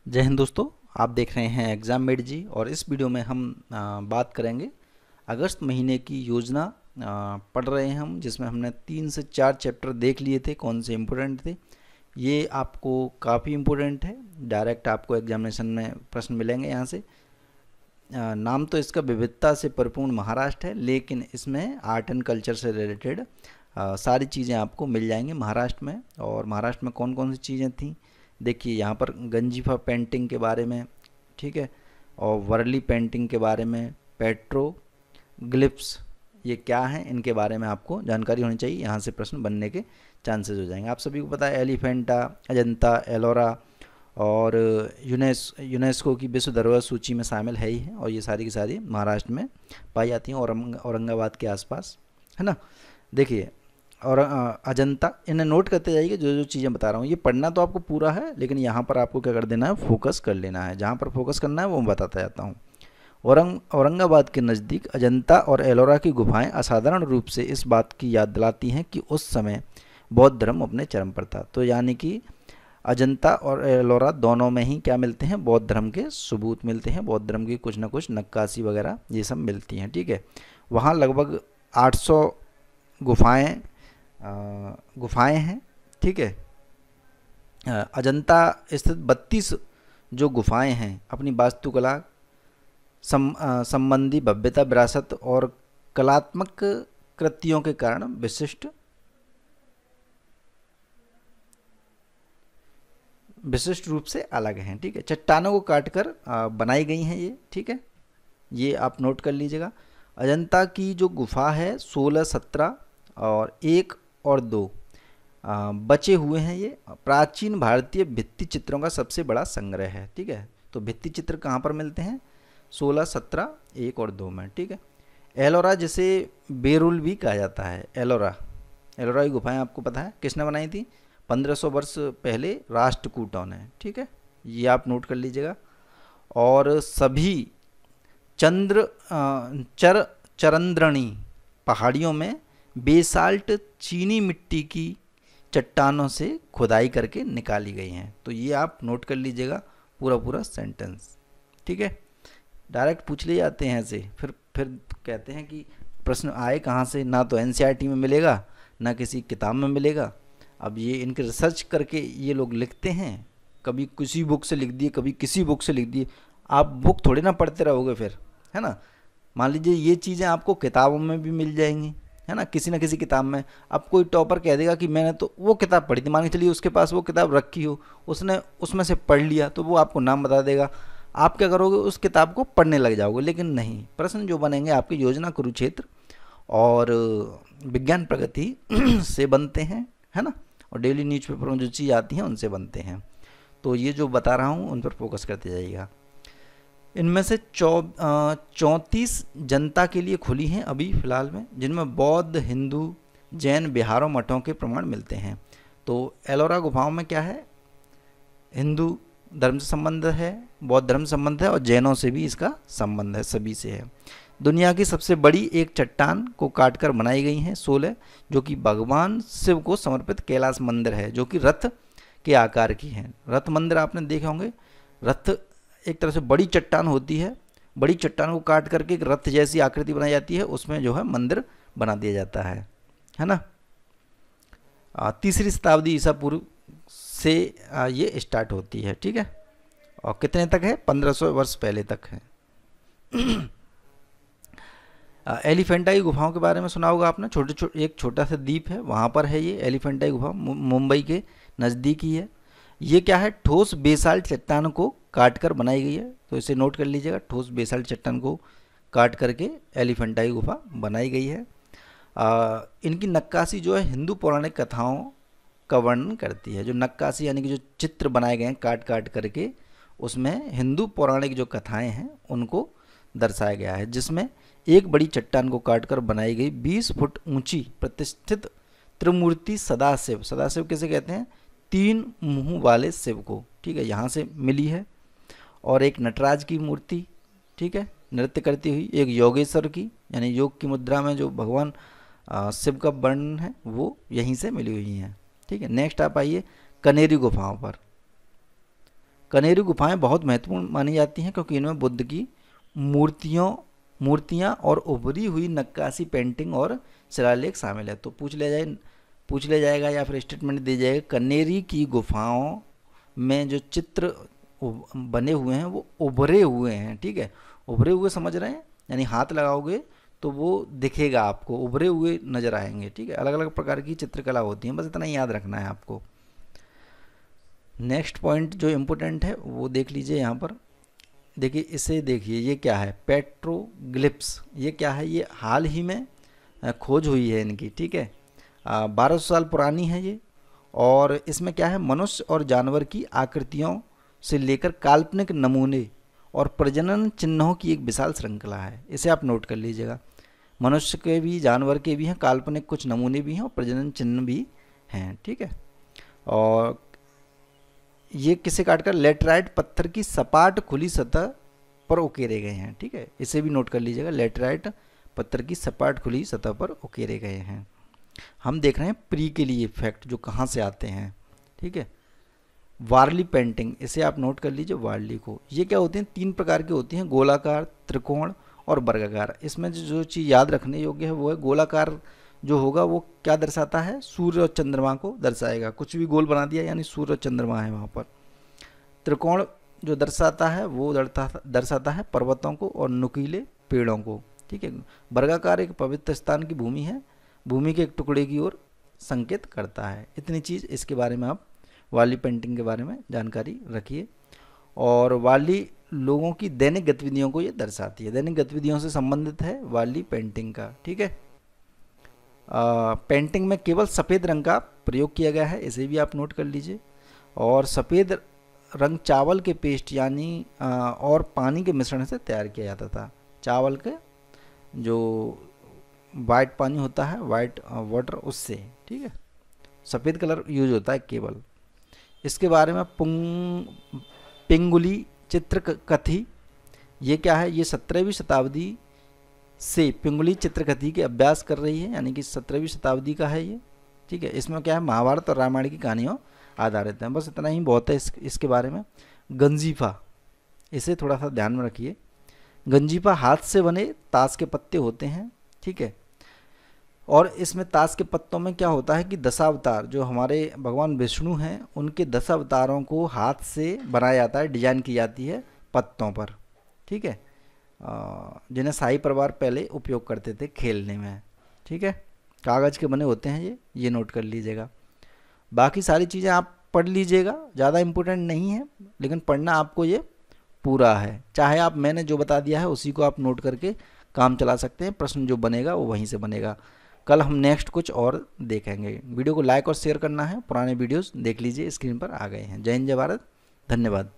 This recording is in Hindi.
जय हिंद दोस्तों। आप देख रहे हैं एग्ज़ाम मेड जी और इस वीडियो में हम बात करेंगे अगस्त महीने की योजना। पढ़ रहे हैं हम, जिसमें हमने 3 से 4 चैप्टर देख लिए थे, कौन से इम्पोर्टेंट थे। ये आपको काफ़ी इम्पोर्टेंट है, डायरेक्ट आपको एग्जामिनेशन में प्रश्न मिलेंगे यहाँ से। नाम तो इसका विविधता से परिपूर्ण महाराष्ट्र है, लेकिन इसमें आर्ट एंड कल्चर से रिलेटेड सारी चीज़ें आपको मिल जाएंगी महाराष्ट्र में। और महाराष्ट्र में कौन कौन सी चीज़ें थी, देखिए यहाँ पर गंजीफा पेंटिंग के बारे में, ठीक है, और वर्ली पेंटिंग के बारे में, पेट्रोग्लिफ्स ये क्या हैं, इनके बारे में आपको जानकारी होनी चाहिए। यहाँ से प्रश्न बनने के चांसेस हो जाएंगे। आप सभी को पता है एलिफेंटा, अजंता, एलोरा और यूनेस्को की विश्व धरोहर सूची में शामिल है ही है, और ये सारी की सारी महाराष्ट्र में पाई जाती हैं, औरंगाबाद के आसपास, है ना। देखिए, और अजंता, इन्हें नोट करते जाइए जो जो चीज़ें बता रहा हूँ। ये पढ़ना तो आपको पूरा है, लेकिन यहाँ पर आपको क्या कर देना है, फोकस कर लेना है। जहाँ पर फोकस करना है वो मैं बताता जाता हूँ। औरंगाबाद के नज़दीक अजंता और एलोरा की गुफाएं असाधारण रूप से इस बात की याद दिलाती हैं कि उस समय बौद्ध धर्म अपने चरम पर था। तो यानी कि अजंता और एलोरा दोनों में ही क्या मिलते हैं, बौद्ध धर्म के सबूत मिलते हैं, बौद्ध धर्म की कुछ ना कुछ नक्काशी वगैरह ये सब मिलती हैं, ठीक है। वहाँ लगभग 800 गुफाएं गुफाएं हैं, ठीक है। अजंता स्थित 32 जो गुफाएं हैं अपनी वास्तुकला संबंधी भव्यता, विरासत और कलात्मक कृतियों के कारण विशिष्ट रूप से अलग हैं, ठीक है। चट्टानों को काटकर बनाई गई हैं ये, ठीक है। ये आप नोट कर लीजिएगा। अजंता की जो गुफा है 16, 17 और 1 और 2 बचे हुए हैं। ये प्राचीन भारतीय भित्ति चित्रों का सबसे बड़ा संग्रह है, ठीक है। तो भित्ति चित्र कहाँ पर मिलते हैं, 16, 17, 1 और 2 में, ठीक है। एलोरा, जिसे बेरुल भी कहा जाता है, एलोरा एलोरा की गुफाएं आपको पता है किसने बनाई थी, 1500 वर्ष पहले राष्ट्रकूटों ने, ठीक है। ये आप नोट कर लीजिएगा। और सभी चंद्र चरंद्रणी पहाड़ियों में बेसाल्ट चीनी मिट्टी की चट्टानों से खुदाई करके निकाली गई हैं। तो ये आप नोट कर लीजिएगा, पूरा पूरा सेंटेंस, ठीक है। डायरेक्ट पूछ ले जाते हैं ऐसे, फिर कहते हैं कि प्रश्न आए कहाँ से, ना तो एनसीईआरटी में मिलेगा ना किसी किताब में मिलेगा। अब ये इनके रिसर्च करके ये लोग लिखते हैं, कभी किसी बुक से लिख दिए, कभी किसी बुक से लिख दिए। आप बुक थोड़ी ना पढ़ते रहोगे फिर, है ना। मान लीजिए ये चीज़ें आपको किताबों में भी मिल जाएंगी, है ना, किसी ना किसी किताब में। अब कोई टॉपर कह देगा कि मैंने तो वो किताब पढ़ी थी, मान के चलिए उसके पास वो किताब रखी हो, उसने उसमें से पढ़ लिया, तो वो आपको नाम बता देगा। आप क्या करोगे, उस किताब को पढ़ने लग जाओगे। लेकिन नहीं, प्रश्न जो बनेंगे आपकी योजना, कुरुक्षेत्र और विज्ञान प्रगति से बनते हैं, है ना, और डेली न्यूज़पेपर में जो चीज़ आती हैं उनसे बनते हैं। तो ये जो बता रहा हूँ उन पर फोकस करते जाइएगा। इनमें से 34 जनता के लिए खुली हैं अभी फ़िलहाल में, जिनमें बौद्ध, हिंदू, जैन बिहारों मठों के प्रमाण मिलते हैं। तो एलोरा गुफाओं में क्या है, हिंदू धर्म से संबंध है, बौद्ध धर्म से संबंध है, और जैनों से भी इसका संबंध है, सभी से है। दुनिया की सबसे बड़ी एक चट्टान को काटकर बनाई गई हैं 16, जो कि भगवान शिव को समर्पित कैलाश मंदिर है, जो कि रथ के आकार की है। रथ मंदिर आपने देखे होंगे, रथ एक तरह से बड़ी चट्टान होती है, बड़ी चट्टान को काट करके एक रथ जैसी आकृति बनाई जाती है, उसमें जो है मंदिर बना दिया जाता है ना। 3री शताब्दी ईसा पूर्व से ये स्टार्ट होती है, ठीक है। और कितने तक है, 1500 वर्ष पहले तक है। एलिफेंटा की गुफाओं के बारे में सुना होगा आपने, एक छोटा सा द्वीप है वहाँ पर है ये एलिफेंटा की गुफा, मुंबई के नज़दीक ही है। ये क्या है, ठोस बेसाल्ट चट्टान को काट कर बनाई गई है, तो इसे नोट कर लीजिएगा, ठोस बेसाल्ट चट्टान को काट करके एलिफेंटा की गुफा बनाई गई है। इनकी नक्काशी जो है हिंदू पौराणिक कथाओं का वर्णन करती है। जो नक्काशी यानी कि जो चित्र बनाए गए हैं काट काट करके, उसमें हिंदू पौराणिक जो कथाएं हैं उनको दर्शाया गया है, जिसमें एक बड़ी चट्टान को काटकर बनाई गई 20 फुट ऊंची प्रतिष्ठित त्रिमूर्ति सदाशिव, सदाशिव किसे कहते हैं, 3 मुंह वाले शिव को, ठीक है, यहाँ से मिली है। और एक नटराज की मूर्ति, ठीक है, नृत्य करती हुई, एक योगेश्वर की यानी योग की मुद्रा में जो भगवान शिव का वर्णन है वो यहीं से मिली हुई हैं, ठीक है। नेक्स्ट आप आइए कनेरी गुफाओं पर। कनेरी गुफाएं बहुत महत्वपूर्ण मानी जाती हैं क्योंकि इनमें बुद्ध की मूर्तियाँ और उभरी हुई नक्काशी पेंटिंग और शिलालेख शामिल है। तो पूछ लिया जाएगा या फिर स्टेटमेंट दी जाएगा, कनेरी की गुफाओं में जो चित्र बने हुए हैं वो उभरे हुए हैं। ठीक है, उभरे हुए समझ रहे हैं, यानी हाथ लगाओगे तो वो दिखेगा आपको, उभरे हुए नजर आएंगे। ठीक है, अलग अलग प्रकार की चित्रकला होती है, बस इतना ही याद रखना है आपको। नेक्स्ट पॉइंट जो इम्पोर्टेंट है वो देख लीजिए यहाँ पर। देखिए इसे देखिए, ये क्या है, पेट्रोग्लिप्स। ये क्या है, ये हाल ही में खोज हुई है इनकी। ठीक है, 1200 साल पुरानी है ये। और इसमें क्या है, मनुष्य और जानवर की आकृतियों से लेकर काल्पनिक नमूने और प्रजनन चिन्हों की एक विशाल श्रृंखला है। इसे आप नोट कर लीजिएगा, मनुष्य के भी, जानवर के भी हैं, काल्पनिक कुछ नमूने भी हैं और प्रजनन चिन्ह भी हैं। ठीक है, और ये किसे काटकर, लेटराइट पत्थर की सपाट खुली सतह पर उकेरे गए हैं। ठीक है, इसे भी नोट कर लीजिएगा, लेटराइट पत्थर की सपाट खुली सतह पर उकेरे गए हैं। हम देख रहे हैं प्री के लिए फैक्ट जो कहाँ से आते हैं। ठीक है, वारली पेंटिंग, इसे आप नोट कर लीजिए वारली को। ये क्या होती हैं, 3 प्रकार की होती हैं, गोलाकार, त्रिकोण और वर्गाकार। इसमें जो चीज़ याद रखने योग्य है वो है गोलाकार जो होगा वो क्या दर्शाता है, सूर्य और चंद्रमा को दर्शाएगा, कुछ भी गोल बना दिया यानी सूर्य और चंद्रमा है वहाँ पर। त्रिकोण जो दर्शाता है वो दर्शाता है पर्वतों को और नुकीले पेड़ों को। ठीक है, वर्गाकार एक पवित्र स्थान की भूमि है, भूमि के एक टुकड़े की ओर संकेत करता है। इतनी चीज़ इसके बारे में आप वारली पेंटिंग के बारे में जानकारी रखिए। और वारली लोगों की दैनिक गतिविधियों को ये दर्शाती है, दैनिक गतिविधियों से संबंधित है वारली पेंटिंग का। ठीक है, पेंटिंग में केवल सफ़ेद रंग का प्रयोग किया गया है, इसे भी आप नोट कर लीजिए। और सफ़ेद रंग चावल के पेस्ट यानी और पानी के मिश्रण से तैयार किया जाता था। चावल के जो वाइट पानी होता है, वाइट वाटर, उससे। ठीक है, सफ़ेद कलर यूज होता है केवल। इसके बारे में पिंगुली चित्रकथी, ये क्या है, ये 17वीं शताब्दी से पिंगुली चित्रकथी के अभ्यास कर रही है, यानी कि 17वीं शताब्दी का है ये। ठीक है, इसमें क्या है, महाभारत और रामायण की कहानियों आधारित है। बस इतना ही बहुत है इसके बारे में। गंजीफा, इसे थोड़ा सा ध्यान में रखिए। गंजीफा हाथ से बने ताश के पत्ते होते हैं। ठीक है, और इसमें ताश के पत्तों में क्या होता है कि दशावतार जो हमारे भगवान विष्णु हैं उनके दशावतारों को हाथ से बनाया जाता है, डिजाइन की जाती है पत्तों पर। ठीक है, जिन्हें शाही परिवार पहले उपयोग करते थे खेलने में। ठीक है, कागज़ के बने होते हैं ये नोट कर लीजिएगा। बाकी सारी चीज़ें आप पढ़ लीजिएगा, ज़्यादा इम्पोर्टेंट नहीं है, लेकिन पढ़ना आपको ये पूरा है। चाहे आप मैंने जो बता दिया है उसी को आप नोट करके काम चला सकते हैं, प्रश्न जो बनेगा वो वहीं से बनेगा। कल हम नेक्स्ट कुछ और देखेंगे। वीडियो को लाइक और शेयर करना है, पुराने वीडियोस देख लीजिए, स्क्रीन पर आ गए हैं। जय हिंद, जय भारत, धन्यवाद।